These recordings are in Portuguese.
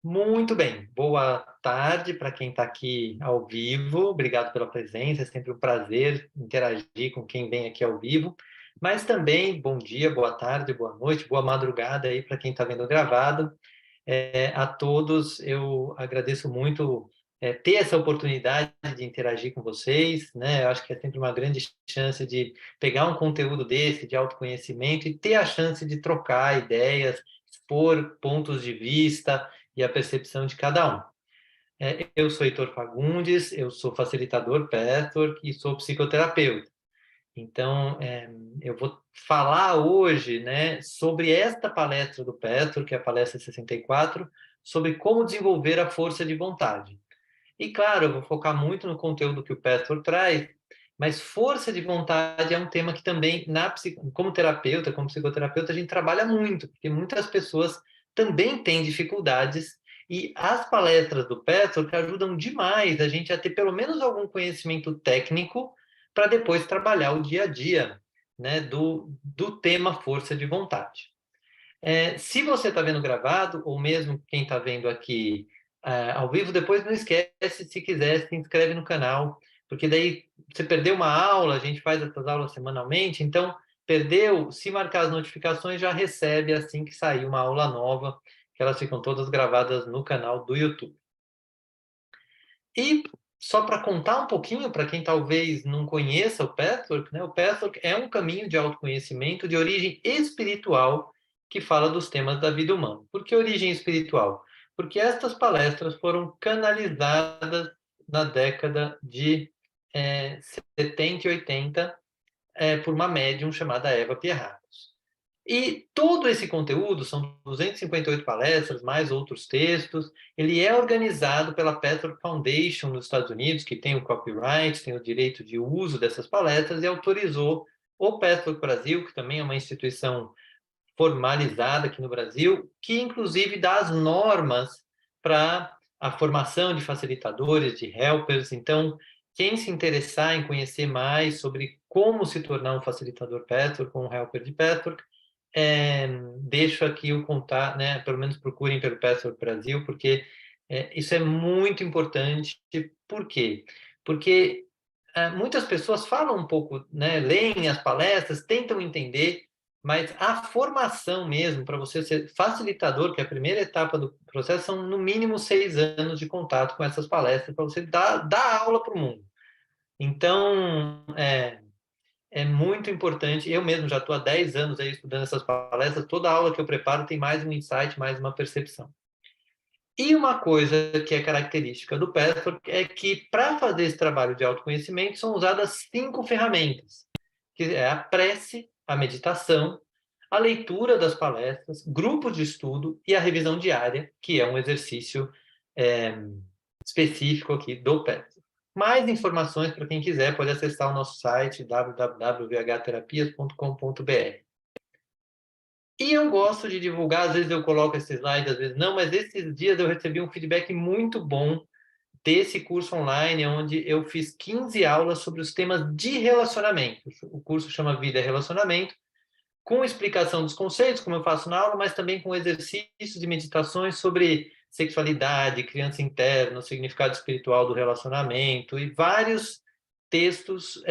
Muito bem, boa tarde para quem está aqui ao vivo, obrigado pela presença, é sempre um prazer interagir com quem vem aqui ao vivo, mas também bom dia, boa tarde, boa noite, boa madrugada aí para quem está vendo gravado. A todos, eu agradeço muito ter essa oportunidade de interagir com vocês, né? Eu acho que é sempre uma grande chance de pegar um conteúdo desse, de autoconhecimento, e ter a chance de trocar ideias, expor pontos de vista e a percepção de cada um. Eu sou Heitor Fagundes, eu sou facilitador Pathwork e sou psicoterapeuta. Então, eu vou falar hoje, né, sobre esta palestra do Petro, que é a palestra 64, sobre como desenvolver a força de vontade. E, claro, eu vou focar muito no conteúdo que o Petro traz, mas força de vontade é um tema que também, como terapeuta, como psicoterapeuta, a gente trabalha muito, porque muitas pessoas também têm dificuldades, e as palestras do Petro que ajudam demais a gente a ter pelo menos algum conhecimento técnico para depois trabalhar o dia a dia, né, do tema força de vontade. Se você está vendo gravado, ou mesmo quem está vendo aqui ao vivo, depois não esquece, se quiser, se inscreve no canal, porque daí você perdeu uma aula, a gente faz essas aulas semanalmente, então perdeu, se marcar as notificações, já recebe assim que sair uma aula nova, que elas ficam todas gravadas no canal do YouTube. E só para contar um pouquinho, para quem talvez não conheça o Pathwork, né? O Pathwork é um caminho de autoconhecimento de origem espiritual que fala dos temas da vida humana. Por que origem espiritual? Porque estas palestras foram canalizadas na década de 70 e 80 por uma médium chamada Eva Pierrakos. E todo esse conteúdo, são 258 palestras, mais outros textos, ele é organizado pela Petro Foundation nos Estados Unidos, que tem o copyright, tem o direito de uso dessas palestras, e autorizou o Petro Brasil, que também é uma instituição formalizada aqui no Brasil, que inclusive dá as normas para a formação de facilitadores, de helpers. Então, quem se interessar em conhecer mais sobre como se tornar um facilitador Petro, um helper de Petro, deixo aqui o contato, né? Pelo menos procurem pelo Petro Brasil, porque isso é muito importante. Por quê? Porque muitas pessoas falam um pouco, né? Leem as palestras, tentam entender, mas a formação mesmo, para você ser facilitador, que é a primeira etapa do processo, são no mínimo 6 anos de contato com essas palestras, para você dar aula para o mundo. Então, é muito importante. Eu mesmo já estou há 10 anos aí estudando essas palestras. Toda aula que eu preparo tem mais um insight, mais uma percepção. E uma coisa que é característica do Pathwork é que, para fazer esse trabalho de autoconhecimento, são usadas 5 ferramentas, que é a prece, a meditação, a leitura das palestras, grupos de estudo e a revisão diária, que é um exercício é, específico aqui do Pathwork. Mais informações, para quem quiser, pode acessar o nosso site www.vhterapias.com.br. E eu gosto de divulgar, às vezes eu coloco esse slide, às vezes não, mas esses dias eu recebi um feedback muito bom desse curso online, onde eu fiz 15 aulas sobre os temas de relacionamento. O curso chama Vida e Relacionamento, com explicação dos conceitos, como eu faço na aula, mas também com exercícios e meditações sobre sexualidade, criança interna, o significado espiritual do relacionamento e vários textos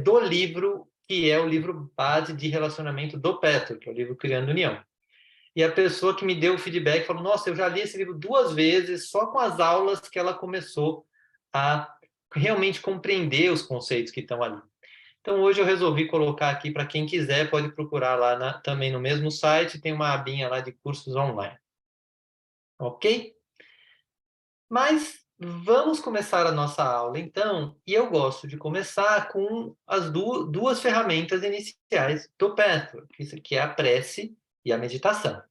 do livro, que é o livro base de relacionamento do Petro, que é o livro Criando União. E a pessoa que me deu o feedback falou: nossa, eu já li esse livro 2 vezes, só com as aulas que ela começou a realmente compreender os conceitos que estão ali. Então, hoje eu resolvi colocar aqui para quem quiser, pode procurar lá também no mesmo site, tem uma abinha lá de cursos online. Ok? Mas vamos começar a nossa aula, então, e eu gosto de começar com as duas ferramentas iniciais do Pathwork, que é a prece e a meditação.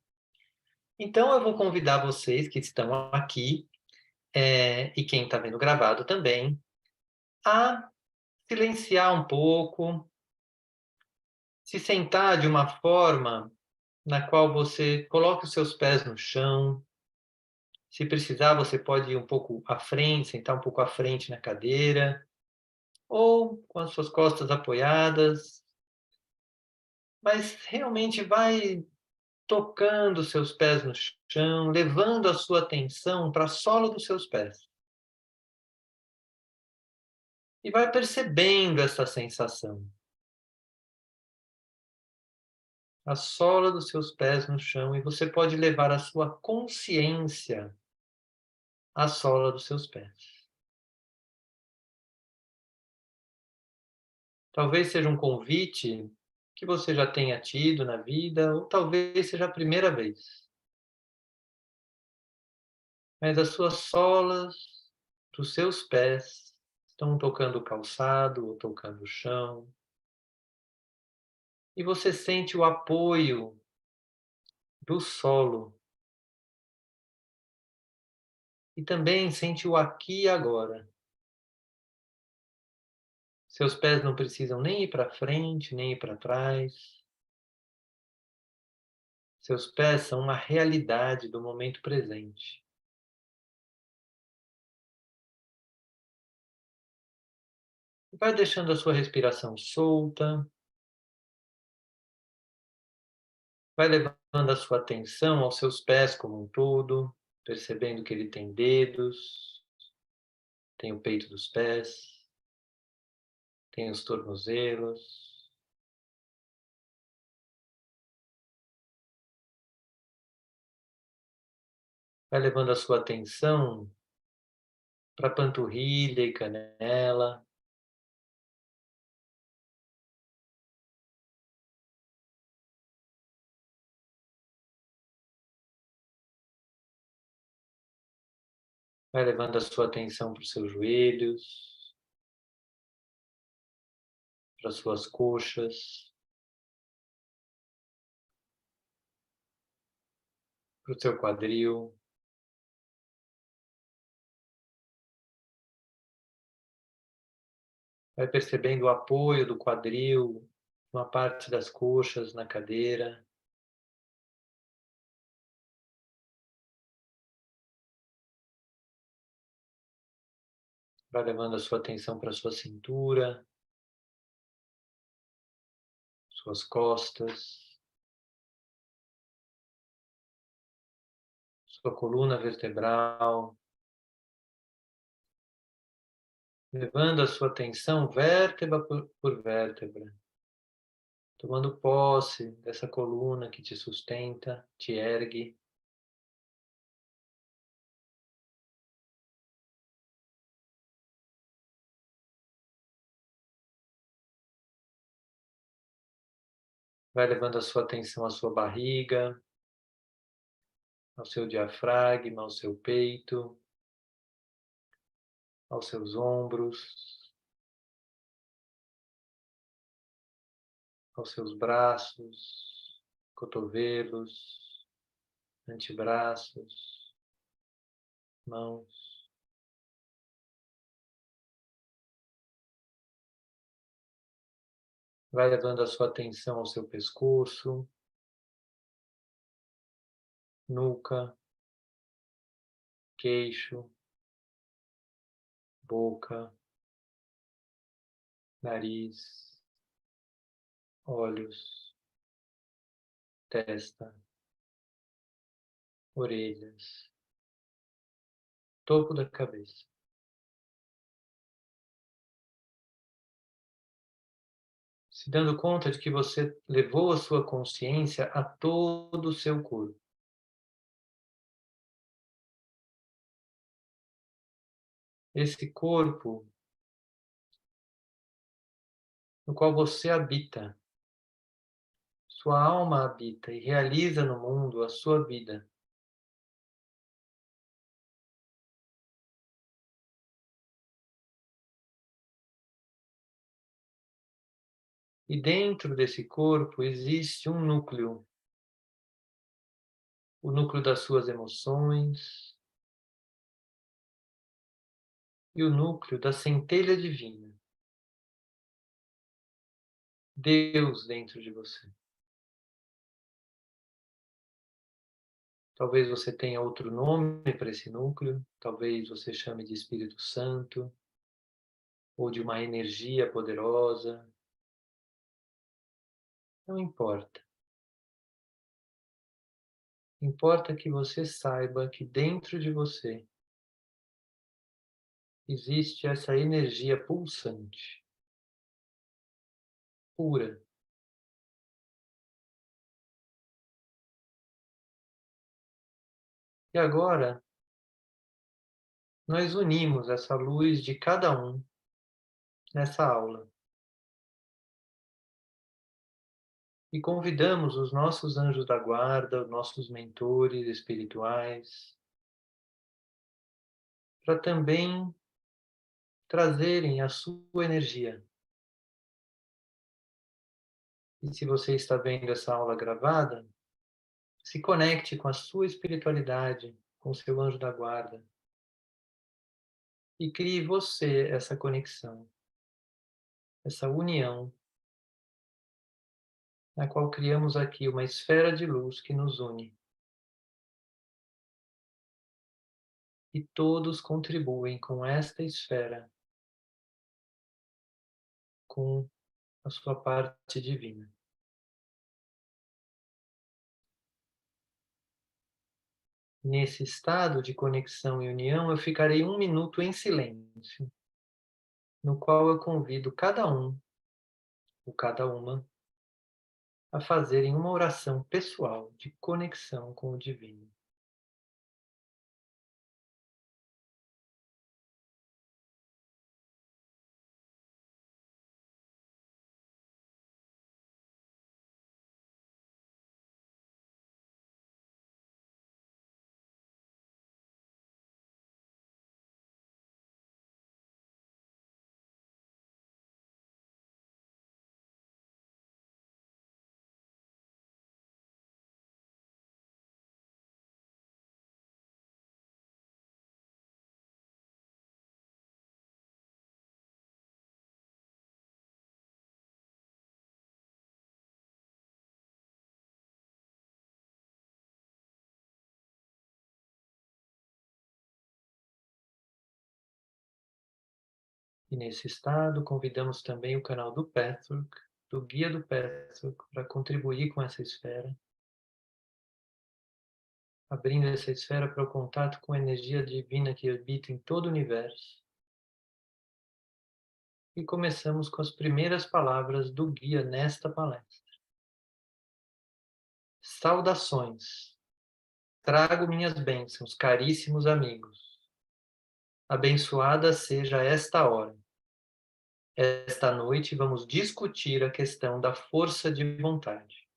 Então, eu vou convidar vocês que estão aqui, e quem está vendo gravado também, a silenciar um pouco, se sentar de uma forma na qual você coloque os seus pés no chão. Se precisar, você pode ir um pouco à frente, sentar um pouco à frente na cadeira, ou com as suas costas apoiadas, mas realmente vai tocando seus pés no chão, levando a sua atenção para a sola dos seus pés. E vai percebendo essa sensação. A sola dos seus pés no chão, e você pode levar a sua consciência à sola dos seus pés. Talvez seja um convite que você já tenha tido na vida, ou talvez seja a primeira vez. Mas as suas solas dos seus pés estão tocando o calçado ou tocando o chão, e você sente o apoio do solo e também sente o aqui e agora. Seus pés não precisam nem ir para frente, nem ir para trás. Seus pés são uma realidade do momento presente. Vai deixando a sua respiração solta, vai levando a sua atenção aos seus pés como um todo, percebendo que ele tem dedos, tem o peito dos pés, tem os tornozelos. Vai levando a sua atenção para panturrilha e canela. Vai levando a sua atenção para os seus joelhos, para as suas coxas, para o seu quadril. Vai percebendo o apoio do quadril, uma parte das coxas na cadeira. Vai levando a sua atenção para a sua cintura, suas costas, sua coluna vertebral, levando a sua atenção vértebra por vértebra, tomando posse dessa coluna que te sustenta, te ergue. Vai levando a sua atenção à sua barriga, ao seu diafragma, ao seu peito, aos seus ombros, aos seus braços, cotovelos, antebraços, mãos. Vai levando a sua atenção ao seu pescoço, nuca, queixo, boca, nariz, olhos, testa, orelhas, topo da cabeça. Se dando conta de que você levou a sua consciência a todo o seu corpo. Esse corpo no qual você habita, sua alma habita e realiza no mundo a sua vida. E dentro desse corpo existe um núcleo, o núcleo das suas emoções e o núcleo da centelha divina, Deus dentro de você. Talvez você tenha outro nome para esse núcleo, talvez você chame de Espírito Santo, ou de uma energia poderosa, não importa. Importa que você saiba que dentro de você existe essa energia pulsante, pura. E agora, nós unimos essa luz de cada um nessa aula e convidamos os nossos anjos da guarda, os nossos mentores espirituais, para também trazerem a sua energia. E se você está vendo essa aula gravada, se conecte com a sua espiritualidade, com o seu anjo da guarda e crie você essa conexão, essa união, na qual criamos aqui uma esfera de luz que nos une. E todos contribuem com esta esfera, com a sua parte divina. Nesse estado de conexão e união, eu ficarei 1 minuto em silêncio, no qual eu convido cada um, ou cada uma, a fazerem uma oração pessoal de conexão com o divino. E nesse estado, convidamos também o canal do Patrick, do guia do Patrick, para contribuir com essa esfera, abrindo essa esfera para o contato com a energia divina que habita em todo o universo. E começamos com as primeiras palavras do guia nesta palestra. Saudações! Trago minhas bênçãos, caríssimos amigos. Abençoada seja esta hora. Esta noite vamos discutir a questão da força de vontade.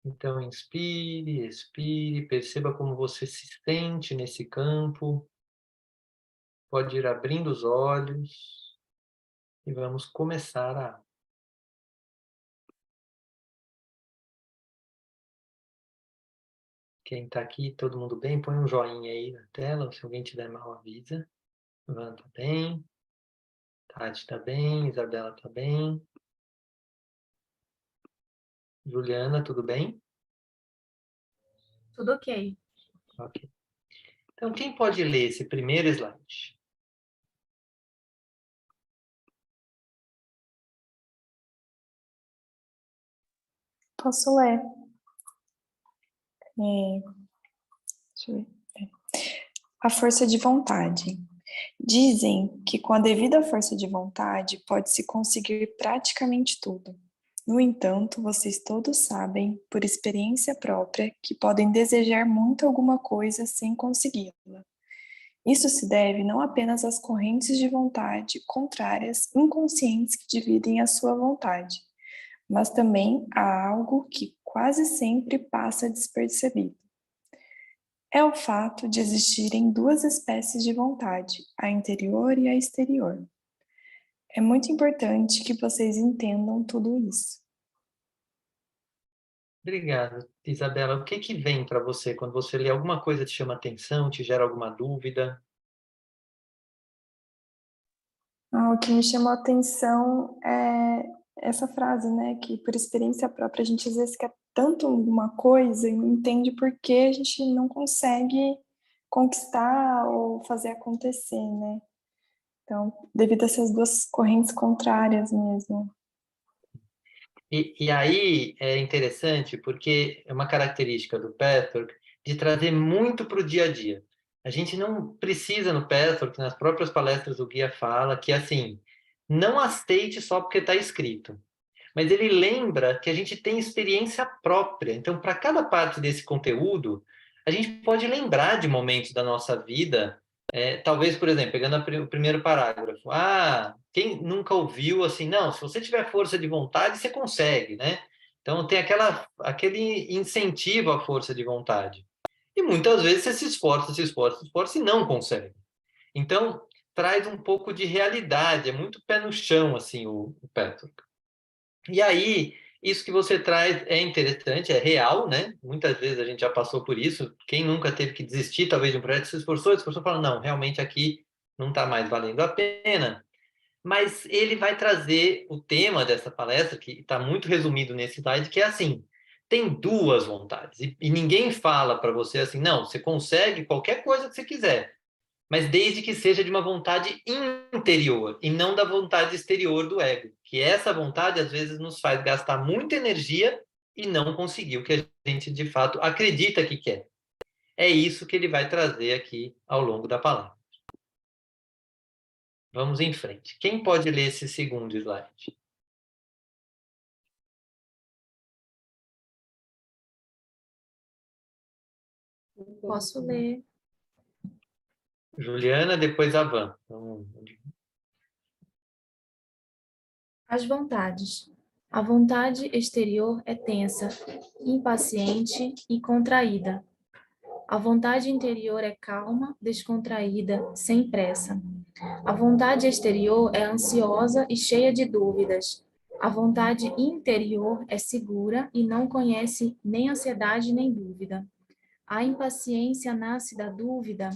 Então, inspire, expire, perceba como você se sente nesse campo. Pode ir abrindo os olhos e vamos começar a aula. Quem está aqui, todo mundo bem? Põe um joinha aí na tela, se alguém tiver mal, avisa. Ivan tá bem, Tati tá bem, Isabela tá bem. Juliana, tudo bem? Tudo ok. Ok. Então, quem pode ler esse primeiro slide? Posso ler. Deixa eu ver. A força de vontade. Dizem que com a devida força de vontade pode-se conseguir praticamente tudo. No entanto, vocês todos sabem, por experiência própria, que podem desejar muito alguma coisa sem consegui-la. Isso se deve não apenas às correntes de vontade contrárias inconscientes que dividem a sua vontade, mas também a algo que quase sempre passa despercebido. É o fato de existirem duas espécies de vontade, a interior e a exterior. É muito importante que vocês entendam tudo isso. Obrigado, Isabela. O que vem para você quando você lê alguma coisa te chama atenção, te gera alguma dúvida? O que me chamou a atenção é essa frase, né? Que por experiência própria a gente às vezes quer tanto alguma coisa e não entende por que a gente não consegue conquistar ou fazer acontecer, né? Então, devido a essas duas correntes contrárias mesmo. E aí é interessante porque é uma característica do Pathwork de trazer muito para o dia a dia. A gente não precisa no Pathwork, nas próprias palestras o guia fala que assim, não aceite só porque está escrito. Mas ele lembra que a gente tem experiência própria. Então, para cada parte desse conteúdo, a gente pode lembrar de momentos da nossa vida. Talvez, por exemplo, pegando o primeiro parágrafo. Ah, quem nunca ouviu assim, não, se você tiver força de vontade, você consegue, né? Então, tem aquele incentivo à força de vontade. E muitas vezes você se esforça e não consegue. Então, traz um pouco de realidade, é muito pé no chão, assim, o Petro. E aí, isso que você traz é interessante, é real, né? Muitas vezes a gente já passou por isso. Quem nunca teve que desistir, talvez, de um projeto, se esforçou, fala, não, realmente aqui não está mais valendo a pena. Mas ele vai trazer o tema dessa palestra, que está muito resumido nesse slide, que é assim, tem duas vontades. E ninguém fala para você assim, não, você consegue qualquer coisa que você quiser, mas desde que seja de uma vontade interior e não da vontade exterior do ego, que essa vontade às vezes nos faz gastar muita energia e não conseguir o que a gente de fato acredita que quer. É isso que ele vai trazer aqui ao longo da palavra. Vamos em frente. Quem pode ler esse segundo slide? Posso ler. Juliana, depois a Van. As vontades. A vontade exterior é tensa, impaciente e contraída. A vontade interior é calma, descontraída, sem pressa. A vontade exterior é ansiosa e cheia de dúvidas. A vontade interior é segura e não conhece nem ansiedade nem dúvida. A impaciência nasce da dúvida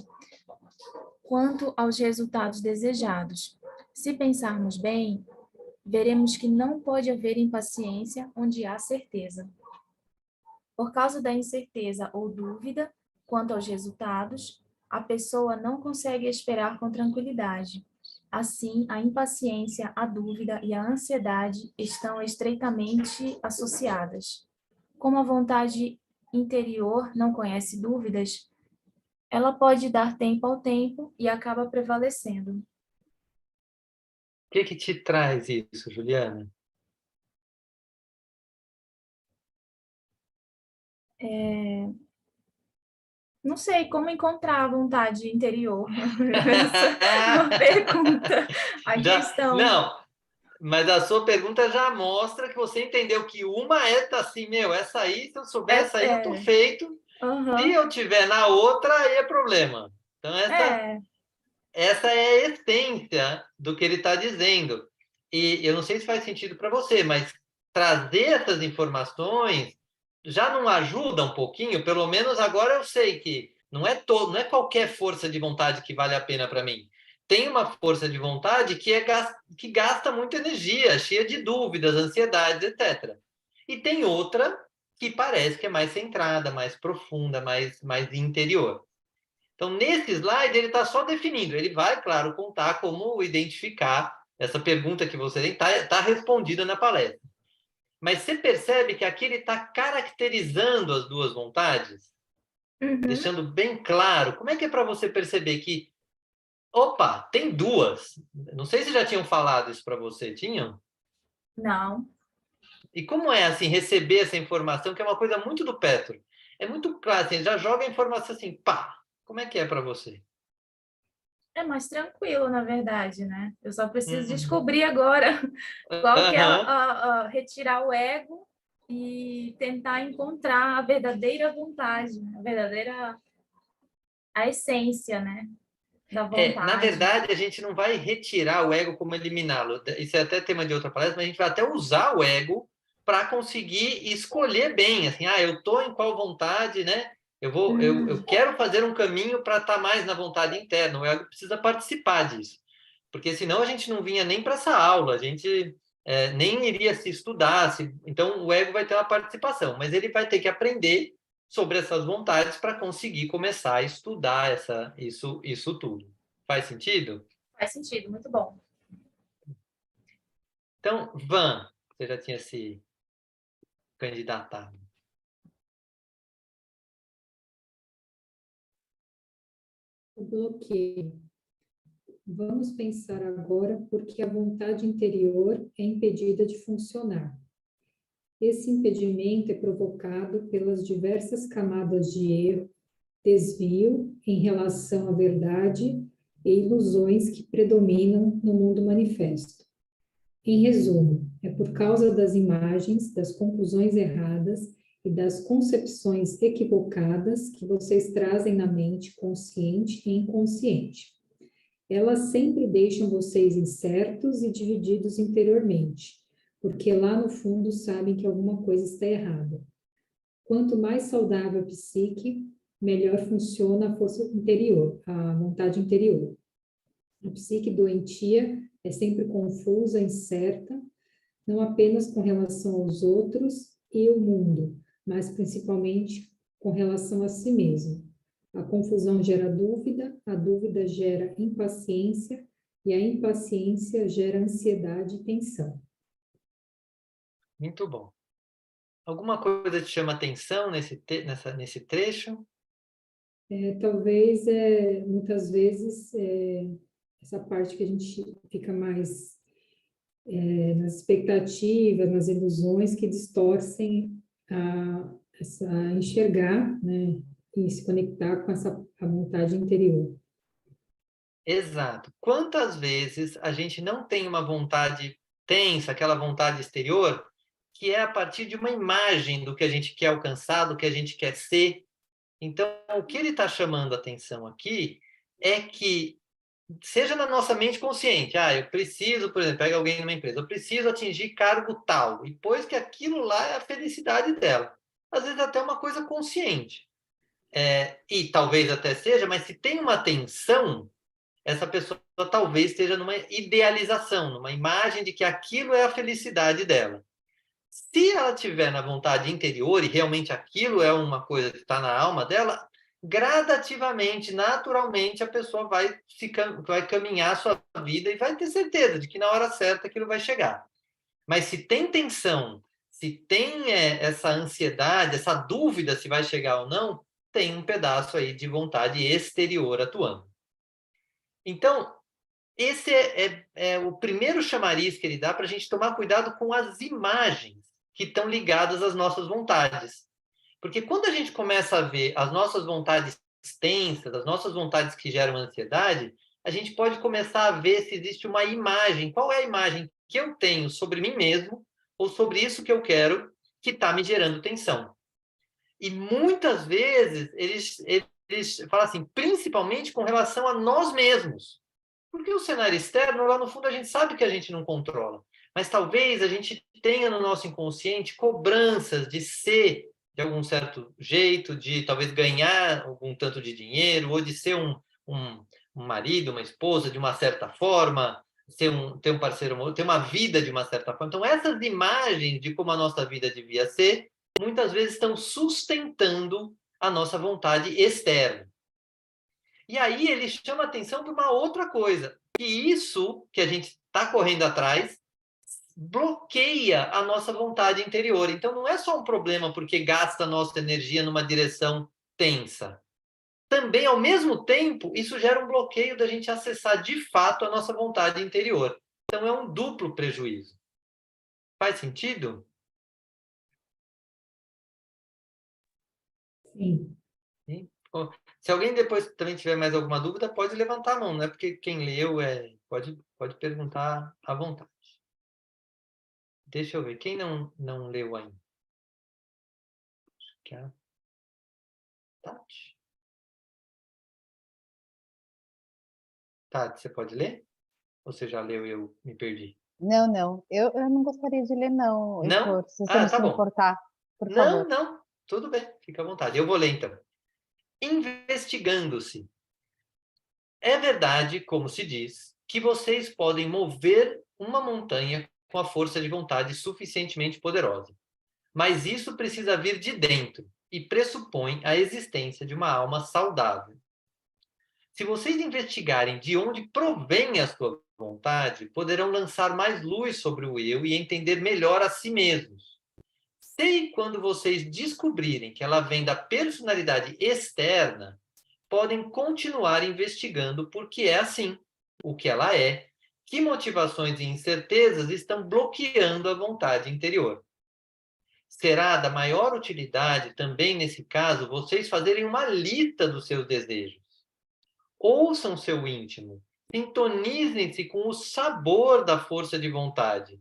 quanto aos resultados desejados. Se pensarmos bem, veremos que não pode haver impaciência onde há certeza. Por causa da incerteza ou dúvida quanto aos resultados, a pessoa não consegue esperar com tranquilidade. Assim, a impaciência, a dúvida e a ansiedade estão estreitamente associadas. Como a vontade interior não conhece dúvidas, ela pode dar tempo ao tempo e acaba prevalecendo. O que te traz isso, Juliana? Não sei como encontrar a vontade interior. Essa é uma pergunta. A questão. Não, mas a sua pergunta já mostra que você entendeu que uma é tá assim, meu, essa aí, se eu souber essa aí, eu tô feito. Se eu tiver na outra, aí é problema. Então, essa é a essência do que ele está dizendo. E eu não sei se faz sentido para você, mas trazer essas informações já não ajuda um pouquinho? Pelo menos agora eu sei que não é qualquer força de vontade que vale a pena para mim. Tem uma força de vontade que gasta muita energia, cheia de dúvidas, ansiedades, etc. E tem outra que parece que é mais centrada, mais profunda, mais interior. Então, nesse slide, ele está só definindo. Ele vai, claro, contar como identificar essa pergunta que você tem, está respondida na palestra. Mas você percebe que aqui ele está caracterizando as duas vontades, deixando bem claro. Como é que é para você perceber que, opa, tem duas? Não sei se já tinham falado isso para você, tinham? Não. E como é, assim, receber essa informação, que é uma coisa muito do Petro? É muito claro, assim, ele já joga a informação assim, pá, como é que é para você? É mais tranquilo, na verdade, né? Eu só preciso descobrir agora qual que é retirar o ego e tentar encontrar a verdadeira vontade, a essência, né, da Na vontade. verdade, a gente não vai retirar o ego como eliminá-lo. Isso é até tema de outra palestra, mas a gente vai até usar o ego para conseguir escolher bem, assim, eu estou em qual vontade, né? Eu quero fazer um caminho para estar mais na vontade interna. O ego precisa participar disso, porque senão a gente não vinha nem para essa aula, a gente nem iria se estudar. Então, o ego vai ter uma participação, mas ele vai ter que aprender sobre essas vontades para conseguir começar a estudar isso tudo. Faz sentido? Faz sentido, muito bom. Então, Van, você já tinha se candidatar. O bloqueio. Vamos pensar agora por que a vontade interior é impedida de funcionar. Esse impedimento é provocado pelas diversas camadas de erro, desvio em relação à verdade e ilusões que predominam no mundo manifesto. Em resumo, é por causa das imagens, das conclusões erradas e das concepções equivocadas que vocês trazem na mente consciente e inconsciente. Elas sempre deixam vocês incertos e divididos interiormente, porque lá no fundo sabem que alguma coisa está errada. Quanto mais saudável a psique, melhor funciona a força interior, a vontade interior. A psique doentia é sempre confusa, incerta, não apenas com relação aos outros e o mundo, mas principalmente com relação a si mesmo. A confusão gera dúvida, a dúvida gera impaciência e a impaciência gera ansiedade e tensão. Muito bom. Alguma coisa te chama atenção nesse trecho? Talvez, muitas vezes, essa parte que a gente fica mais nas expectativas, nas ilusões que distorcem a enxergar, né, e se conectar com a vontade interior. Exato. Quantas vezes a gente não tem uma vontade tensa, aquela vontade exterior, que é a partir de uma imagem do que a gente quer alcançar, do que a gente quer ser. Então, o que ele está chamando a atenção aqui é que, seja na nossa mente consciente, eu preciso, por exemplo, pega alguém numa empresa, eu preciso atingir cargo tal, e depois que aquilo lá é a felicidade dela. Às vezes até uma coisa consciente. E talvez até seja, mas se tem uma tensão, essa pessoa talvez esteja numa idealização, numa imagem de que aquilo é a felicidade dela. Se ela tiver na vontade interior e realmente aquilo é uma coisa que está na alma dela, gradativamente, naturalmente, a pessoa vai caminhar a sua vida e vai ter certeza de que na hora certa aquilo vai chegar. Mas se tem tensão, se tem essa ansiedade, essa dúvida se vai chegar ou não, tem um pedaço aí de vontade exterior atuando. Então, esse é o primeiro chamariz que ele dá para a gente tomar cuidado com as imagens que estão ligadas às nossas vontades. Porque quando a gente começa a ver as nossas vontades tensas, as nossas vontades que geram ansiedade, a gente pode começar a ver se existe uma imagem. Qual é a imagem que eu tenho sobre mim mesmo ou sobre isso que eu quero que está me gerando tensão? E muitas vezes eles falam assim, principalmente com relação a nós mesmos. Porque o cenário externo, lá no fundo, a gente sabe que a gente não controla. Mas talvez a gente tenha no nosso inconsciente cobranças de ser de algum certo jeito, de talvez ganhar algum tanto de dinheiro, ou de ser um marido, uma esposa de uma certa forma, ter um parceiro, ter uma vida de uma certa forma. Então, essas imagens de como a nossa vida devia ser, muitas vezes estão sustentando a nossa vontade externa. E aí ele chama atenção para uma outra coisa, que isso que a gente está correndo atrás bloqueia a nossa vontade interior. Então não é só um problema porque gasta a nossa energia numa direção tensa. Também, ao mesmo tempo, isso gera um bloqueio da gente acessar de fato a nossa vontade interior. Então é um duplo prejuízo. Faz sentido? Sim. Sim. Se alguém depois também tiver mais alguma dúvida, pode levantar a mão, não é porque quem leu pode perguntar à vontade. Deixa eu ver, quem não leu ainda? Acho que é a Tati. Tati, você pode ler? Ou você já leu e eu me perdi? Não. Eu não gostaria de ler, não, Não? Heitor, se você não Tá se bom. importar, por favor. Não, tudo bem, fica à vontade. Eu vou ler então. Investigando-se. É verdade, como se diz, que vocês podem mover uma montanha com a força de vontade suficientemente poderosa. Mas isso precisa vir de dentro e pressupõe a existência de uma alma saudável. Se vocês investigarem de onde provém a sua vontade, poderão lançar mais luz sobre o eu e entender melhor a si mesmos. Se quando vocês descobrirem que ela vem da personalidade externa, podem continuar investigando porque é assim, o que ela é, que motivações e incertezas estão bloqueando a vontade interior. Será da maior utilidade também, nesse caso, vocês fazerem uma lista dos seus desejos. Ouçam seu íntimo, sintonizem-se com o sabor da força de vontade.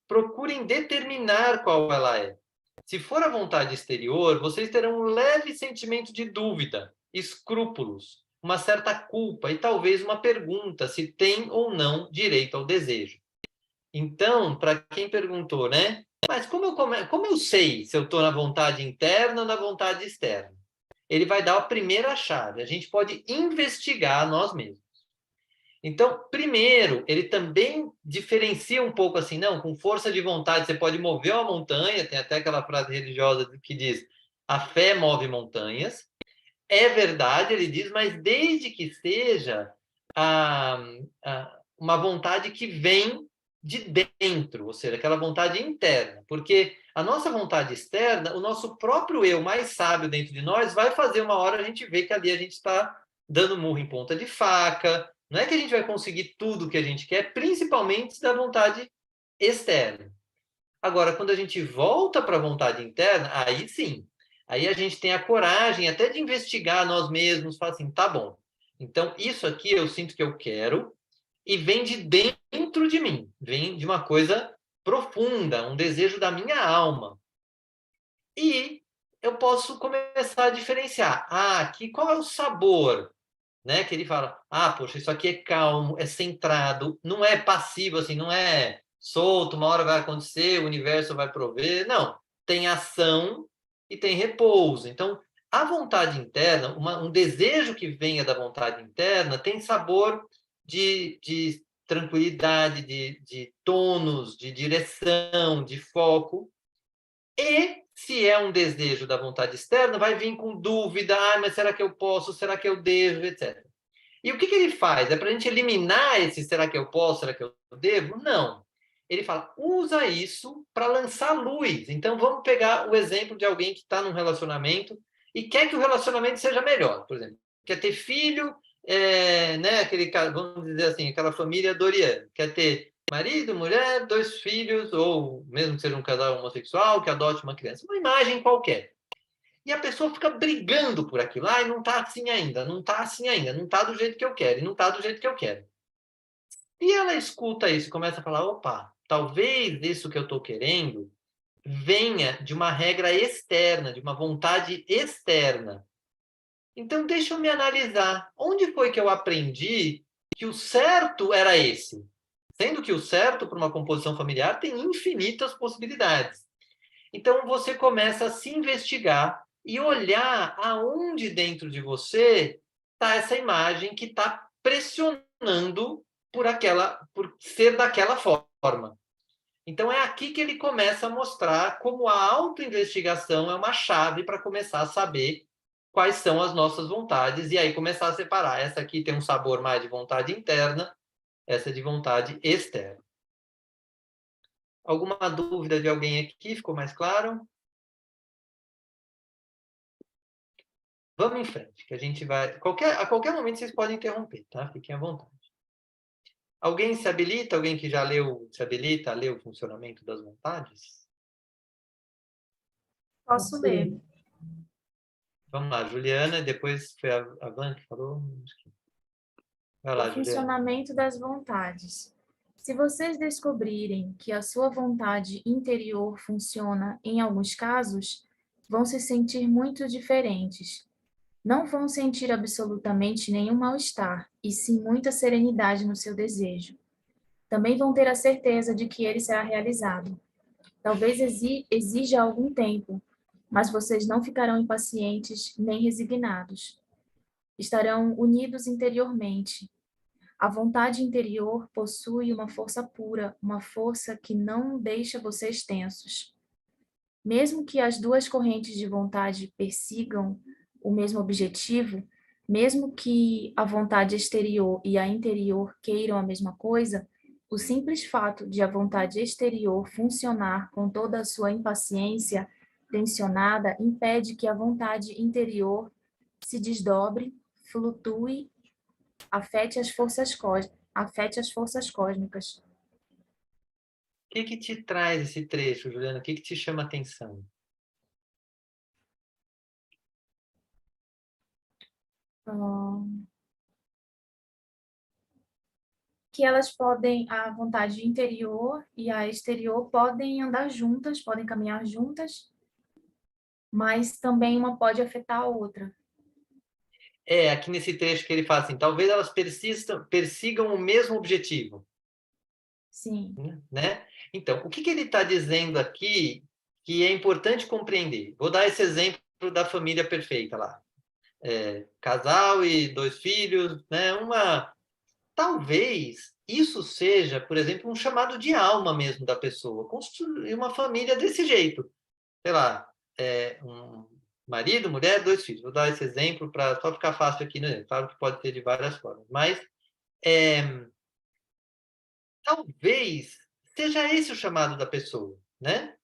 Procurem determinar qual ela é. Se for a vontade exterior, vocês terão um leve sentimento de dúvida, escrúpulos, uma certa culpa e talvez uma pergunta se tem ou não direito ao desejo. Então, para quem perguntou, né? Mas como eu sei se eu estou na vontade interna ou na vontade externa? Ele vai dar a primeira chave. A gente pode investigar nós mesmos. Então, primeiro, ele também diferencia um pouco assim, não, com força de vontade você pode mover uma montanha, tem até aquela frase religiosa que diz, a fé move montanhas. É verdade, ele diz, mas desde que seja uma vontade que vem de dentro, ou seja, aquela vontade interna, porque a nossa vontade externa, o nosso próprio eu mais sábio dentro de nós vai fazer uma hora a gente ver que ali a gente está dando murro em ponta de faca, não é que a gente vai conseguir tudo o que a gente quer, principalmente da vontade externa. Agora, quando a gente volta para a vontade interna, aí sim, aí a gente tem a coragem até de investigar nós mesmos, falar assim, tá bom, então isso aqui eu sinto que eu quero, e vem de dentro de mim, vem de uma coisa profunda, um desejo da minha alma. E eu posso começar a diferenciar. Ah, aqui qual é o sabor? Né? Que ele fala, ah, poxa, isso aqui é calmo, é centrado, não é passivo, assim, não é solto, uma hora vai acontecer, o universo vai prover. Não, tem ação e tem repouso. Então, a vontade interna, um desejo que venha da vontade interna, tem sabor de tranquilidade, de tônus, de direção, de foco. E, se é um desejo da vontade externa, vai vir com dúvida, ah, mas será que eu posso, será que eu devo, etc. E o que ele faz? É para a gente eliminar esse será que eu posso, será que eu devo? Não. Ele fala, usa isso para lançar luz. Então, vamos pegar o exemplo de alguém que está num relacionamento e quer que o relacionamento seja melhor, por exemplo. Quer ter filho, né, vamos dizer assim, aquela família Doriana. Quer ter marido, mulher, 2 filhos, ou mesmo que seja um casal homossexual, que adote uma criança. Uma imagem qualquer. E a pessoa fica brigando por aquilo. Ah, não está assim ainda, não está assim ainda, não está do jeito que eu quero, e não está do jeito que eu quero. E ela escuta isso e começa a falar, opa, talvez isso que eu estou querendo venha de uma regra externa, de uma vontade externa. Então, deixa eu me analisar. Onde foi que eu aprendi que o certo era esse? Sendo que o certo para uma composição familiar tem infinitas possibilidades. Então, você começa a se investigar e olhar aonde dentro de você está essa imagem que está pressionando por ser daquela forma. Então, é aqui que ele começa a mostrar como a autoinvestigação é uma chave para começar a saber quais são as nossas vontades e aí começar a separar. Essa aqui tem um sabor mais de vontade interna, essa é de vontade externa. Alguma dúvida de alguém aqui? Ficou mais claro? Vamos em frente, que a gente vai... A qualquer momento vocês podem interromper, tá? Fiquem à vontade. Alguém se habilita? Alguém que já se habilita a ler o funcionamento das vontades? Posso ler. Vamos lá, Juliana, depois foi a Van que falou. Vai lá, O Juliana. funcionamento das vontades. Se vocês descobrirem que a sua vontade interior funciona em alguns casos, vão se sentir muito diferentes. Não vão sentir absolutamente nenhum mal-estar, e sim muita serenidade no seu desejo. Também vão ter a certeza de que ele será realizado. Talvez exija algum tempo, mas vocês não ficarão impacientes nem resignados. Estarão unidos interiormente. A vontade interior possui uma força pura, uma força que não deixa vocês tensos. Mesmo que as duas correntes de vontade persigam o mesmo objetivo, mesmo que a vontade exterior e a interior queiram a mesma coisa, o simples fato de a vontade exterior funcionar com toda a sua impaciência tensionada impede que a vontade interior se desdobre, flutue, afete as forças cósmicas. O que te traz esse trecho, Juliana? O que te chama a atenção? Que elas podem, a vontade interior e a exterior podem andar juntas, podem caminhar juntas, mas também uma pode afetar a outra. Aqui nesse trecho que ele fala assim, talvez elas persigam o mesmo objetivo. Sim. Né? Então, o que ele está dizendo aqui que é importante compreender? Vou dar esse exemplo da família perfeita lá. Casal e 2 filhos, né? Talvez isso seja, por exemplo, um chamado de alma mesmo da pessoa, construir uma família desse jeito. Sei lá, um marido, mulher, 2 filhos. Vou dar esse exemplo para só ficar fácil aqui, né? Claro que pode ser de várias formas, mas talvez seja esse o chamado da pessoa, né?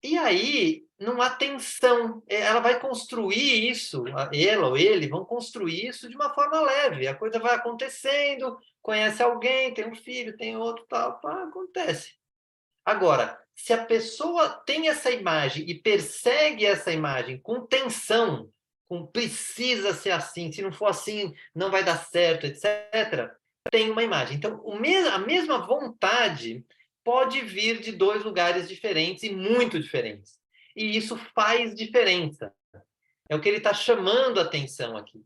E aí, não há tensão. Ela vai construir isso, ela ou ele vão construir isso de uma forma leve. A coisa vai acontecendo, conhece alguém, tem um filho, tem outro, tal, pá, acontece. Agora, se a pessoa tem essa imagem e persegue essa imagem com tensão, com precisa ser assim, se não for assim, não vai dar certo, etc., tem uma imagem. Então, a mesma vontade pode vir de 2 lugares diferentes e muito diferentes. E isso faz diferença. É o que ele está chamando a atenção aqui.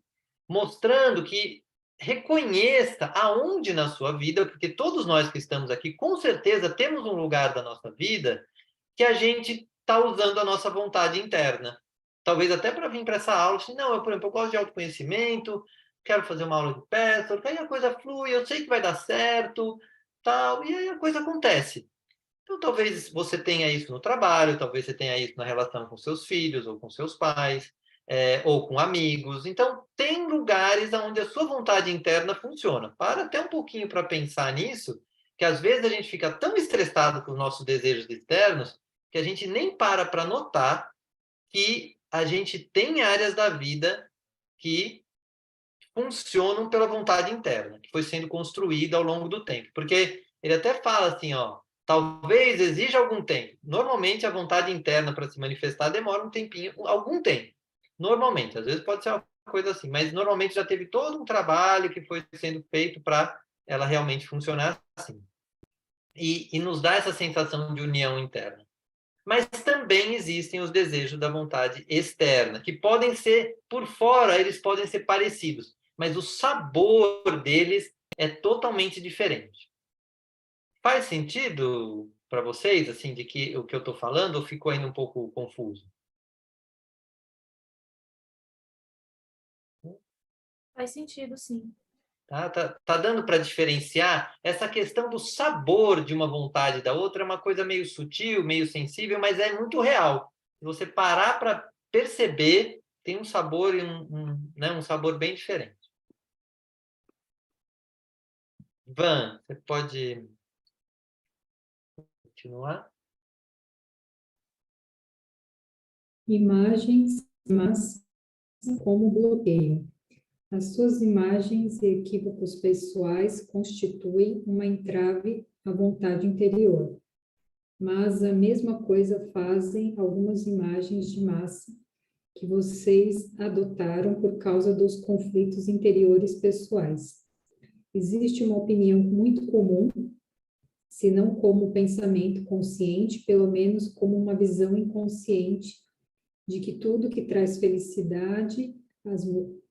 Mostrando que reconheça aonde na sua vida, porque todos nós que estamos aqui, com certeza, temos um lugar da nossa vida que a gente está usando a nossa vontade interna. Talvez até para vir para essa aula, assim, não, por exemplo, eu gosto de autoconhecimento, quero fazer uma aula de peça, aí a coisa flui, eu sei que vai dar certo, tal, e aí a coisa acontece. Então, talvez você tenha isso no trabalho, talvez você tenha isso na relação com seus filhos ou com seus pais, ou com amigos. Então, tem lugares onde a sua vontade interna funciona. Para até um pouquinho para pensar nisso, que às vezes a gente fica tão estressado com os nossos desejos externos que a gente nem para notar que a gente tem áreas da vida que funcionam pela vontade interna, que foi sendo construída ao longo do tempo. Porque ele até fala assim, ó, talvez exija algum tempo. Normalmente a vontade interna para se manifestar demora um tempinho, algum tempo. Normalmente, às vezes pode ser uma coisa assim, mas normalmente já teve todo um trabalho que foi sendo feito para ela realmente funcionar assim. E nos dá essa sensação de união interna. Mas também existem os desejos da vontade externa, que podem ser, por fora, eles podem ser parecidos, mas o sabor deles é totalmente diferente. Faz sentido para vocês, assim, de que o que eu estou falando, ou ficou ainda um pouco confuso? Faz sentido, sim. Tá dando para diferenciar? Essa questão do sabor de uma vontade da outra é uma coisa meio sutil, meio sensível, mas é muito real. Se você parar para perceber, tem um sabor e né, um sabor bem diferente. Van, você pode continuar? Imagens, mas como bloqueio. As suas imagens e equívocos pessoais constituem uma entrave à vontade interior, mas a mesma coisa fazem algumas imagens de massa que vocês adotaram por causa dos conflitos interiores pessoais. Existe uma opinião muito comum, se não como pensamento consciente, pelo menos como uma visão inconsciente de que tudo que traz felicidade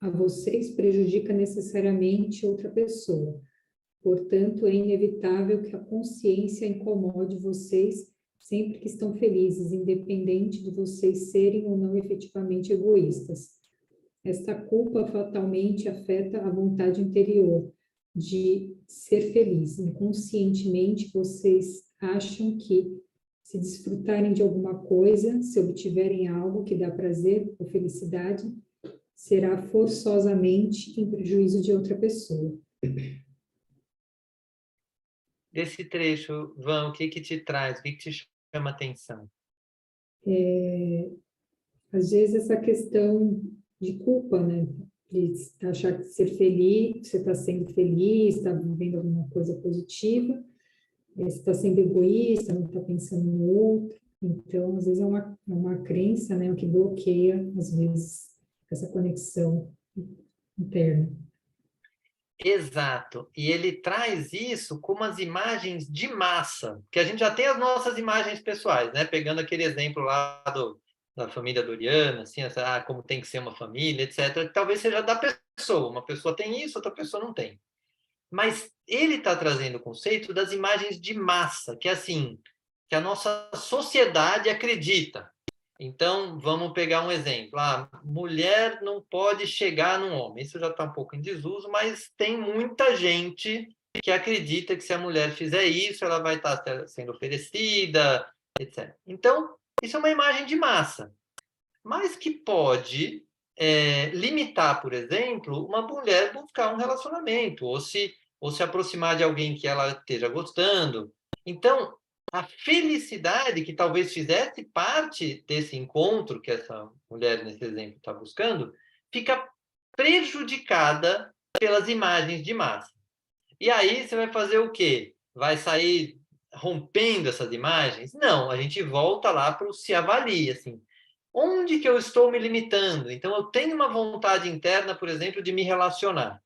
a vocês prejudica necessariamente outra pessoa. Portanto, é inevitável que a consciência incomode vocês sempre que estão felizes, independente de vocês serem ou não efetivamente egoístas. Esta culpa fatalmente afeta a vontade interior de ser feliz. Inconscientemente, vocês acham que, se desfrutarem de alguma coisa, se obtiverem algo que dá prazer ou felicidade, será forçosamente em prejuízo de outra pessoa. Desse trecho, Van, o que te traz? O que te chama atenção? Às vezes essa questão de culpa, né? De achar que ser feliz, você está sendo feliz, está vivendo alguma coisa positiva, você está sendo egoísta, não está pensando no outro. Então, às vezes é uma crença, né? O que bloqueia, às vezes, essa conexão interna. Exato. E ele traz isso como as imagens de massa, que a gente já tem as nossas imagens pessoais, né? Pegando aquele exemplo lá da família Doriana, assim, como tem que ser uma família, etc. Talvez seja da pessoa. Uma pessoa tem isso, outra pessoa não tem. Mas ele está trazendo o conceito das imagens de massa, que é assim, que a nossa sociedade acredita. Então, vamos pegar um exemplo. Mulher não pode chegar num homem. Isso já está um pouco em desuso, mas tem muita gente que acredita que se a mulher fizer isso, ela vai estar sendo oferecida, etc. Então, isso é uma imagem de massa, mas que pode limitar, por exemplo, uma mulher buscar um relacionamento, ou se aproximar de alguém que ela esteja gostando. Então, a felicidade que talvez fizesse parte desse encontro que essa mulher, nesse exemplo, está buscando, fica prejudicada pelas imagens de massa. E aí você vai fazer o quê? Vai sair rompendo essas imagens? Não, a gente volta lá para o se avalia, assim. Onde que eu estou me limitando? Então, eu tenho uma vontade interna, por exemplo, de me relacionar.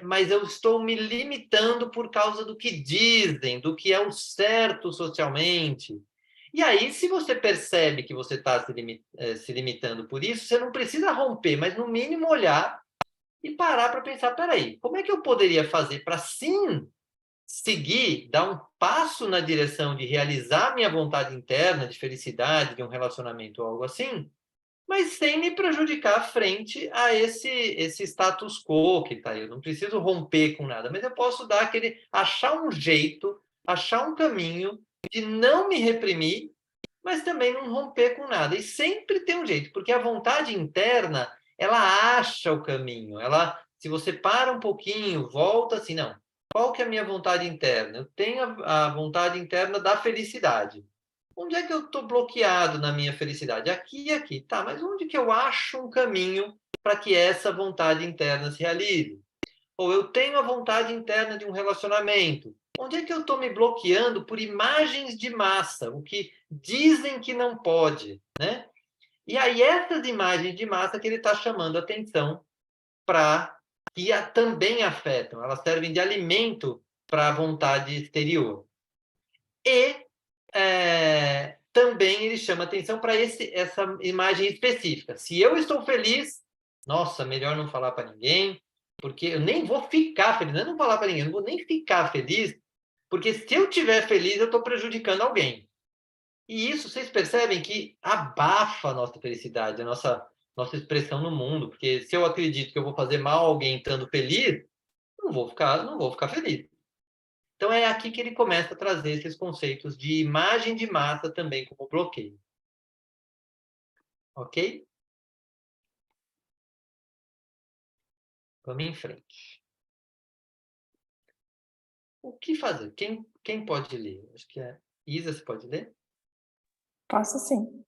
Mas eu estou me limitando por causa do que dizem, do que é o certo socialmente. E aí, se você percebe que você está se limitando por isso, você não precisa romper, mas no mínimo olhar e parar para pensar, peraí, como é que eu poderia fazer para sim seguir, dar um passo na direção de realizar minha vontade interna de felicidade, de um relacionamento ou algo assim, mas sem me prejudicar frente a esse status quo que está aí. Eu não preciso romper com nada, mas eu posso achar um jeito, achar um caminho de não me reprimir, mas também não romper com nada. E sempre tem um jeito, porque a vontade interna, ela acha o caminho. Se você para um pouquinho, volta assim, não. Qual que é a minha vontade interna? Eu tenho a vontade interna da felicidade. Onde é que eu estou bloqueado na minha felicidade? Aqui e aqui. Tá, mas onde que eu acho um caminho para que essa vontade interna se realize? Ou eu tenho a vontade interna de um relacionamento. Onde é que eu estou me bloqueando por imagens de massa, o que dizem que não pode, né? E aí essas imagens de massa que ele está chamando a atenção para que também afetam, elas servem de alimento para a vontade exterior. E também ele chama atenção para essa imagem específica. Se eu estou feliz, nossa, melhor não falar para ninguém, porque eu nem vou ficar feliz, não falar para ninguém, eu não vou nem ficar feliz, porque se eu estiver feliz, eu estou prejudicando alguém. E isso, vocês percebem que abafa a nossa felicidade, a nossa expressão no mundo, porque se eu acredito que eu vou fazer mal a alguém estando feliz, não vou ficar feliz. Então, é aqui que ele começa a trazer esses conceitos de imagem de massa também como bloqueio. Ok? Vamos em frente. O que fazer? Quem pode ler? Acho que é Isa, você pode ler? Posso sim.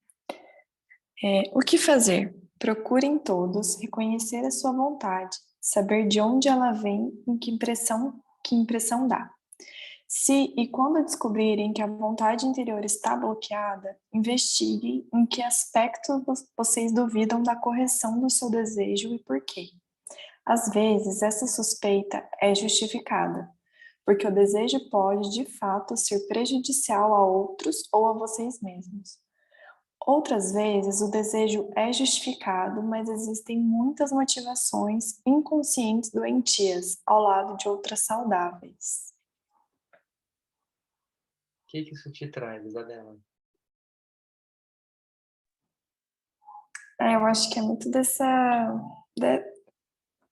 O que fazer? Procurem todos reconhecer a sua vontade, saber de onde ela vem e que impressão dá. Se e quando descobrirem que a vontade interior está bloqueada, investiguem em que aspectos vocês duvidam da correção do seu desejo e por quê. Às vezes, essa suspeita é justificada, porque o desejo pode, de fato, ser prejudicial a outros ou a vocês mesmos. Outras vezes, o desejo é justificado, mas existem muitas motivações inconscientes doentias ao lado de outras saudáveis. O que isso te traz, Isabela? Eu acho que é muito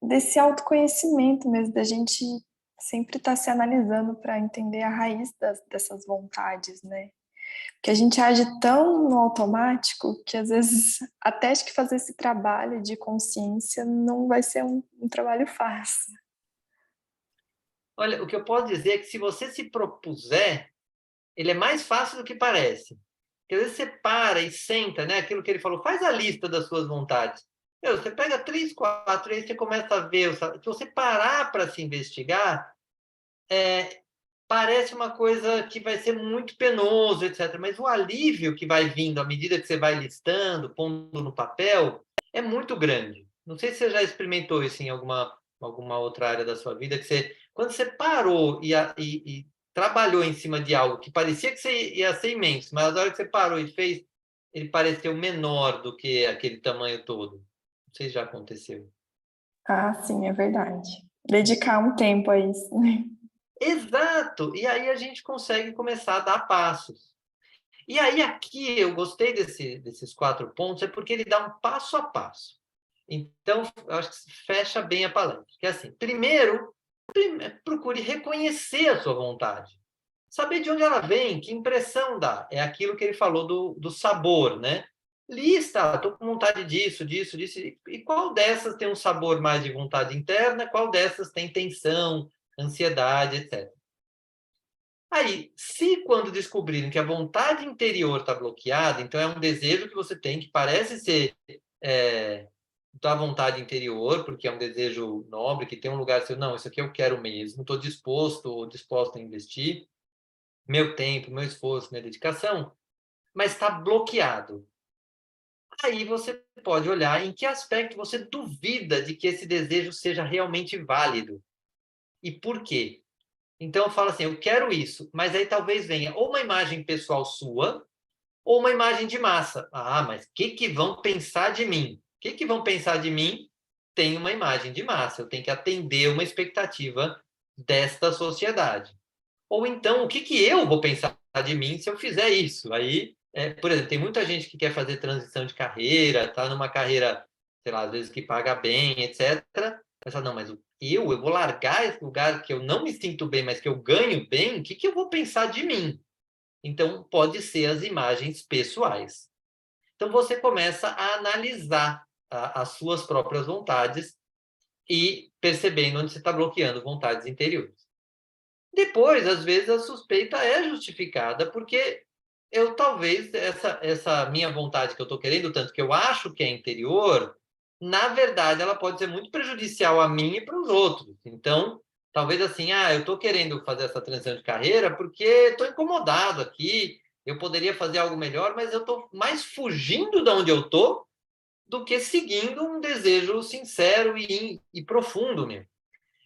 desse autoconhecimento mesmo, da gente sempre estar se analisando para entender a raiz dessas vontades, né? Que a gente age tão no automático que às vezes até acho que fazer esse trabalho de consciência não vai ser um trabalho fácil. Olha, o que eu posso dizer é que se você se propuser, ele é mais fácil do que parece. Que às vezes você para e senta, né? Aquilo que ele falou, faz a lista das suas vontades. Você pega 3, 4, e aí você começa a ver. Se você parar para se investigar, parece uma coisa que vai ser muito penoso, etc. Mas o alívio que vai vindo à medida que você vai listando, pondo no papel, é muito grande. Não sei se você já experimentou isso em alguma outra área da sua vida, que quando você parou e trabalhou em cima de algo que parecia que você ia ser imenso, mas na hora que você parou e fez, ele pareceu menor do que aquele tamanho todo. Não sei se já aconteceu. Ah, sim, é verdade. Dedicar um tempo a isso. Exato! E aí a gente consegue começar a dar passos. E aí aqui eu gostei desses 4 pontos, é porque ele dá um passo a passo. Então, eu acho que fecha bem a palestra. Que é assim, primeiro, procure reconhecer a sua vontade. Saber de onde ela vem, que impressão dá. É aquilo que ele falou do sabor, né? Lista, estou com vontade disso, disso, disso. E qual dessas tem um sabor mais de vontade interna? Qual dessas tem tensão, ansiedade, etc. Aí, se quando descobrirem que a vontade interior está bloqueada, então é um desejo que você tem que parece ser da vontade interior, porque é um desejo nobre, que tem um lugar seu, não, isso aqui eu quero mesmo, estou disposto ou disposta a investir meu tempo, meu esforço, minha dedicação, mas está bloqueado. Aí você pode olhar em que aspecto você duvida de que esse desejo seja realmente válido. E por quê? Então eu falo assim, eu quero isso, mas aí talvez venha ou uma imagem pessoal sua, ou uma imagem de massa. Ah, mas o que vão pensar de mim? O que vão pensar de mim? Tem uma imagem de massa, eu tenho que atender uma expectativa desta sociedade. Ou então, o que eu vou pensar de mim se eu fizer isso? Aí, por exemplo, tem muita gente que quer fazer transição de carreira, está numa carreira, sei lá, às vezes que paga bem, etc. Mas não, mas eu vou largar esse lugar que eu não me sinto bem, mas que eu ganho bem, o que eu vou pensar de mim? Então, pode ser as imagens pessoais. Então, você começa a analisar as suas próprias vontades e percebendo onde você está bloqueando vontades interiores. Depois, às vezes, a suspeita é justificada, porque eu talvez, essa minha vontade que eu estou querendo, tanto que eu acho que é interior, na verdade, ela pode ser muito prejudicial a mim e para os outros. Então, talvez assim, eu estou querendo fazer essa transição de carreira porque estou incomodado aqui, eu poderia fazer algo melhor, mas eu estou mais fugindo de onde eu estou do que seguindo um desejo sincero e profundo mesmo.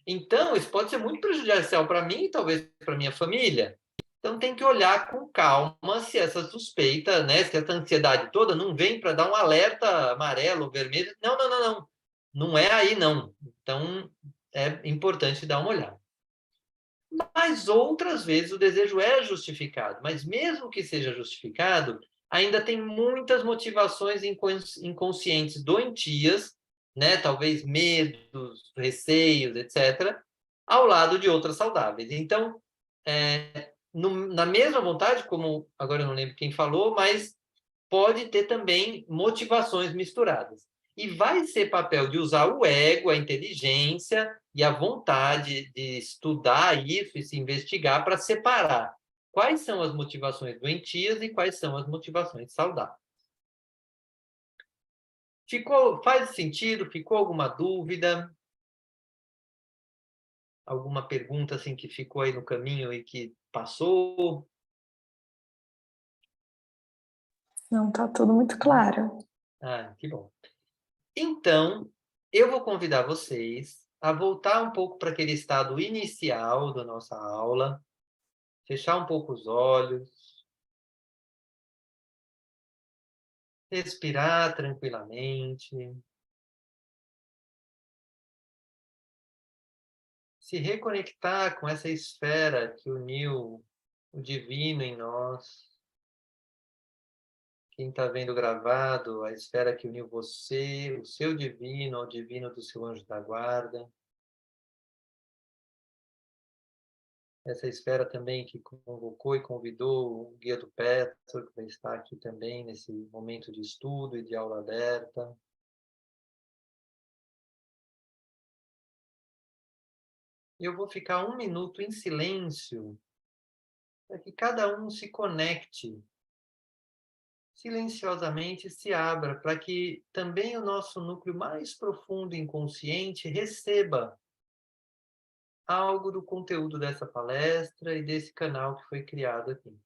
Então, isso pode ser muito prejudicial para mim e talvez para minha família. Então, tem que olhar com calma se essa suspeita, né, se essa ansiedade toda não vem para dar um alerta amarelo ou vermelho. Não, não, não, não. Não é aí, não. Então, é importante dar uma olhada. Mas outras vezes o desejo é justificado. Mas mesmo que seja justificado, ainda tem muitas motivações inconscientes doentias, né? Talvez medos, receios, etc., ao lado de outras saudáveis. Então, na mesma vontade, como agora eu não lembro quem falou, mas pode ter também motivações misturadas. E vai ser papel de usar o ego, a inteligência e a vontade de estudar isso e se investigar para separar quais são as motivações doentias e quais são as motivações saudáveis. Faz sentido? Ficou alguma dúvida? Alguma pergunta assim que ficou aí no caminho e que passou? Não, tá tudo muito claro. Que bom. Então, eu vou convidar vocês a voltar um pouco para aquele estado inicial da nossa aula, fechar um pouco os olhos, respirar tranquilamente, se reconectar com essa esfera que uniu o divino em nós. Quem está vendo gravado, a esfera que uniu você, o seu divino, ao divino do seu anjo da guarda. Essa esfera também que convocou e convidou o guia do Petro, que vai estar aqui também nesse momento de estudo e de aula aberta. Eu vou ficar 1 minuto em silêncio para que cada um se conecte silenciosamente se abra para que também o nosso núcleo mais profundo inconsciente receba algo do conteúdo dessa palestra e desse canal que foi criado aqui.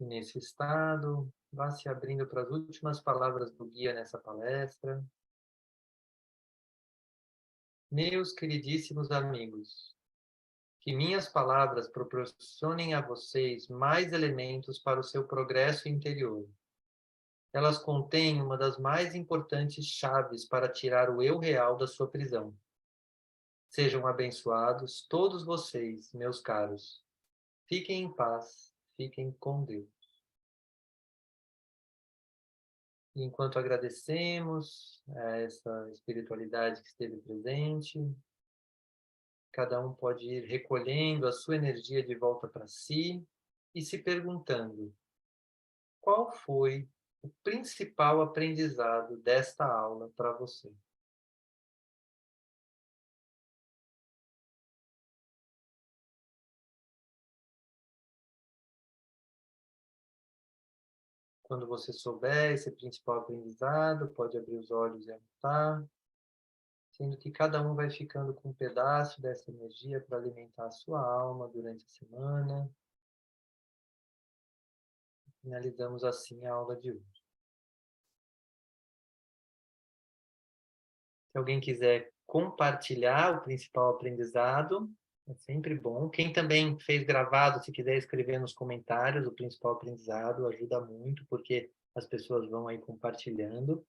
E nesse estado, vá se abrindo para as últimas palavras do guia nessa palestra. Meus queridíssimos amigos, que minhas palavras proporcionem a vocês mais elementos para o seu progresso interior. Elas contêm uma das mais importantes chaves para tirar o eu real da sua prisão. Sejam abençoados todos vocês, meus caros. Fiquem em paz, fiquem com Deus. E enquanto agradecemos a essa espiritualidade que esteve presente, cada um pode ir recolhendo a sua energia de volta para si e se perguntando: qual foi o principal aprendizado desta aula para você? Quando você souber esse principal aprendizado, pode abrir os olhos e anotar, sendo que cada um vai ficando com um pedaço dessa energia para alimentar a sua alma durante a semana. Finalizamos assim a aula de hoje. Se alguém quiser compartilhar o principal aprendizado, é sempre bom. Quem também fez gravado, se quiser escrever nos comentários o principal aprendizado, ajuda muito, porque as pessoas vão aí compartilhando.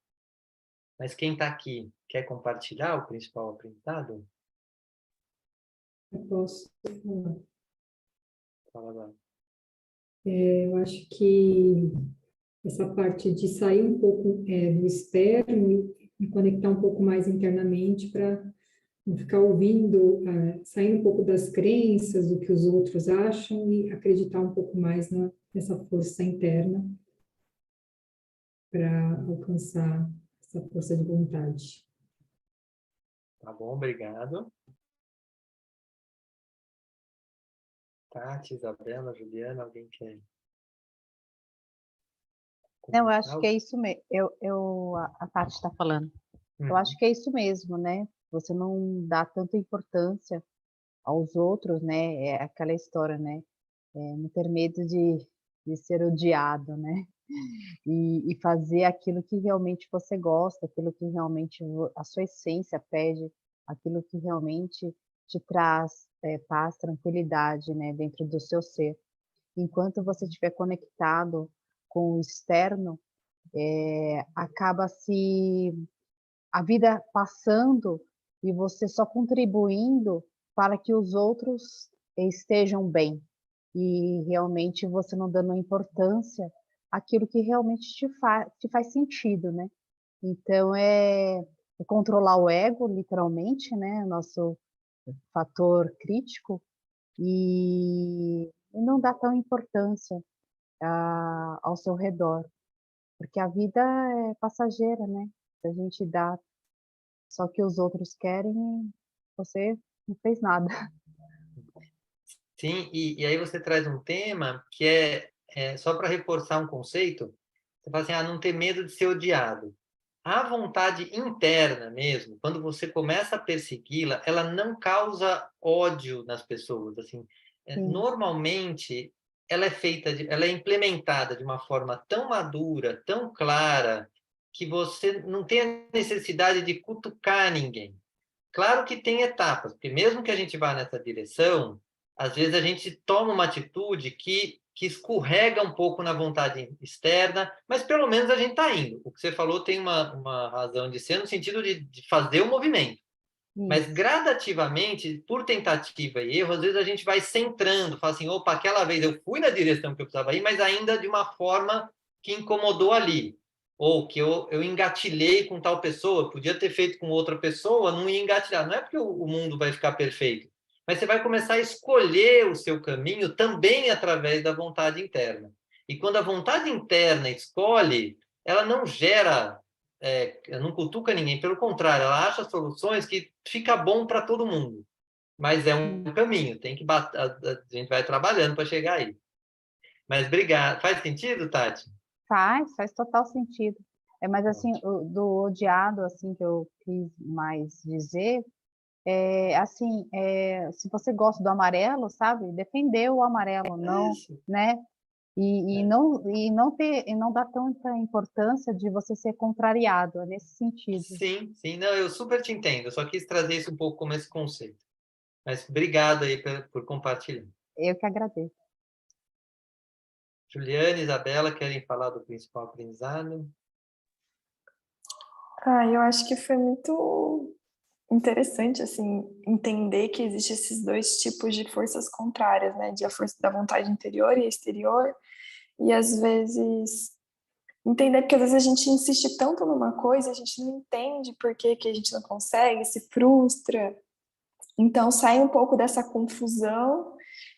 Mas quem está aqui, quer compartilhar o principal aprendizado? Eu posso falar. Fala lá. Eu acho que essa parte de sair um pouco do externo e me conectar um pouco mais internamente para não ficar ouvindo, sair um pouco das crenças, do que os outros acham e acreditar um pouco mais nessa força interna para alcançar essa força de vontade. Tá bom, obrigado. Tati, Isabela, Juliana, alguém quer Não, eu acho que comentar? é isso mesmo. A Tati está falando. Eu acho que é isso mesmo, né? Você não dá tanta importância aos outros, né? É aquela história, né? Não ter medo de ser odiado, né? E fazer aquilo que realmente você gosta, aquilo que realmente a sua essência pede, aquilo que realmente te traz paz, tranquilidade, né? Dentro do seu ser. Enquanto você estiver conectado com o externo, acaba se a vida passando e você só contribuindo para que os outros estejam bem e realmente você não dando importância àquilo que realmente te faz sentido, né? Então é controlar o ego, literalmente, né? Nosso fator crítico e não dar tão importância ao seu redor, porque a vida é passageira, né? Se a gente dá só que os outros querem, você não fez nada. Sim, e aí você traz um tema que é só para reforçar um conceito, você fala assim, não ter medo de ser odiado. A vontade interna mesmo, quando você começa a persegui-la, ela não causa ódio nas pessoas. Assim, Sim. normalmente, ela é implementada de uma forma tão madura, tão clara, que você não tem a necessidade de cutucar ninguém. Claro que tem etapas, porque mesmo que a gente vá nessa direção, às vezes a gente toma uma atitude que escorrega um pouco na vontade externa, mas pelo menos a gente está indo. O que você falou tem uma razão de ser no sentido de fazer o movimento. Mas Isso. gradativamente, por tentativa e erro, às vezes a gente vai centrando, fala assim, opa, aquela vez eu fui na direção que eu precisava ir, mas ainda de uma forma que incomodou ali. Ou que eu engatilhei com tal pessoa, podia ter feito com outra pessoa, não ia engatilhar. Não é porque o mundo vai ficar perfeito, mas você vai começar a escolher o seu caminho também através da vontade interna. E quando a vontade interna escolhe, ela não gera não cutuca ninguém, pelo contrário, ela acha soluções que fica bom para todo mundo. Mas é um Sim. caminho, tem que a gente vai trabalhando para chegar aí. Mas obrigado. Faz sentido, Tati? Faz total sentido. Mas assim, Ótimo. do odiado, assim, que eu quis mais dizer, assim, se você gosta do amarelo, sabe, defender o amarelo, não, Isso. né? E não dar tanta importância de você ser contrariado, é nesse sentido. Sim, sim. Não, eu super te entendo. Eu só quis trazer isso um pouco como esse conceito. Mas obrigado aí por compartilhar. Eu que agradeço. Juliana e Isabela, querem falar do principal aprendizado? Eu acho que foi muito interessante, assim, entender que existem esses dois tipos de forças contrárias, né? De a força da vontade interior e exterior. E às vezes entender, porque às vezes a gente insiste tanto numa coisa, a gente não entende por que que a gente não consegue, se frustra. Então, sai um pouco dessa confusão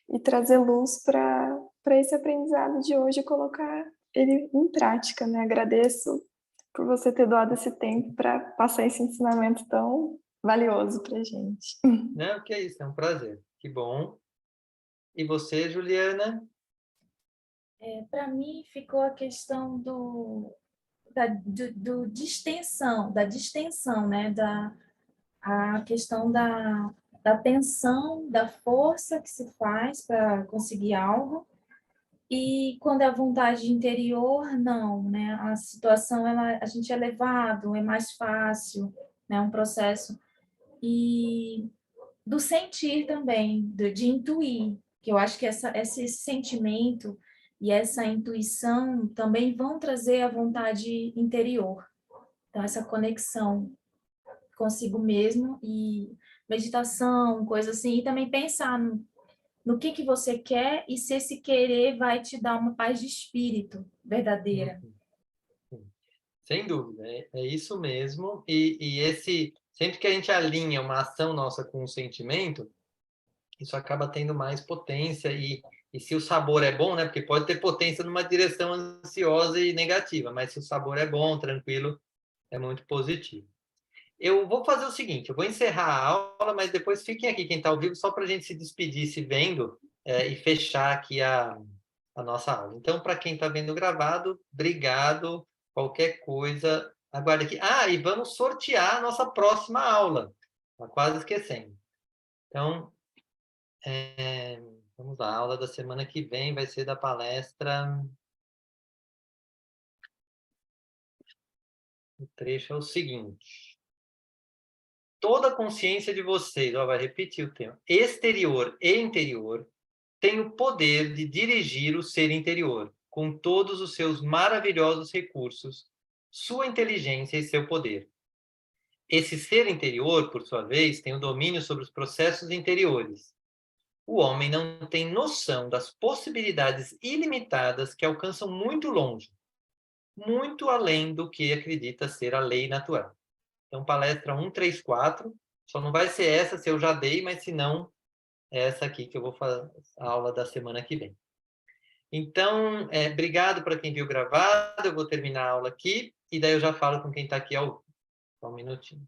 e trazer luz para esse aprendizado de hoje e colocar ele em prática, né? Agradeço por você ter doado esse tempo para passar esse ensinamento tão valioso para a gente. Não, que é isso, é um prazer. Que bom. E você, Juliana? Para mim, ficou a questão do distensão, da distensão, né? A questão da tensão, da força que se faz para conseguir algo. E quando é a vontade interior, não, né? A situação, a gente é levado, é mais fácil, né? Um processo. E do sentir também, de intuir, que eu acho que esse sentimento e essa intuição também vão trazer a vontade interior. Então, essa conexão consigo mesmo e meditação, coisa assim, e também pensar no que você quer e se esse querer vai te dar uma paz de espírito verdadeira. Sem dúvida, é isso mesmo. Sempre que a gente alinha uma ação nossa com um sentimento, isso acaba tendo mais potência. E se o sabor é bom, né? Porque pode ter potência numa direção ansiosa e negativa, mas se o sabor é bom, tranquilo, é muito positivo. Eu vou fazer o seguinte, eu vou encerrar a aula, mas depois fiquem aqui, quem está ao vivo, só para a gente se despedir, se vendo, e fechar aqui a nossa aula. Então, para quem está vendo gravado, obrigado. Qualquer coisa, aguarde aqui. E vamos sortear a nossa próxima aula. Está quase esquecendo. Então, vamos lá. A aula da semana que vem vai ser da palestra. O trecho é o seguinte. Toda a consciência de vocês, vai repetir o tema, exterior e interior, tem o poder de dirigir o ser interior, com todos os seus maravilhosos recursos, sua inteligência e seu poder. Esse ser interior, por sua vez, tem o domínio sobre os processos interiores. O homem não tem noção das possibilidades ilimitadas que alcançam muito longe, muito além do que acredita ser a lei natural. Então, palestra 134, só não vai ser essa se eu já dei, mas se não, é essa aqui que eu vou fazer a aula da semana que vem. Então, obrigado para quem viu gravado, eu vou terminar a aula aqui, e daí eu já falo com quem está aqui ao minutinho.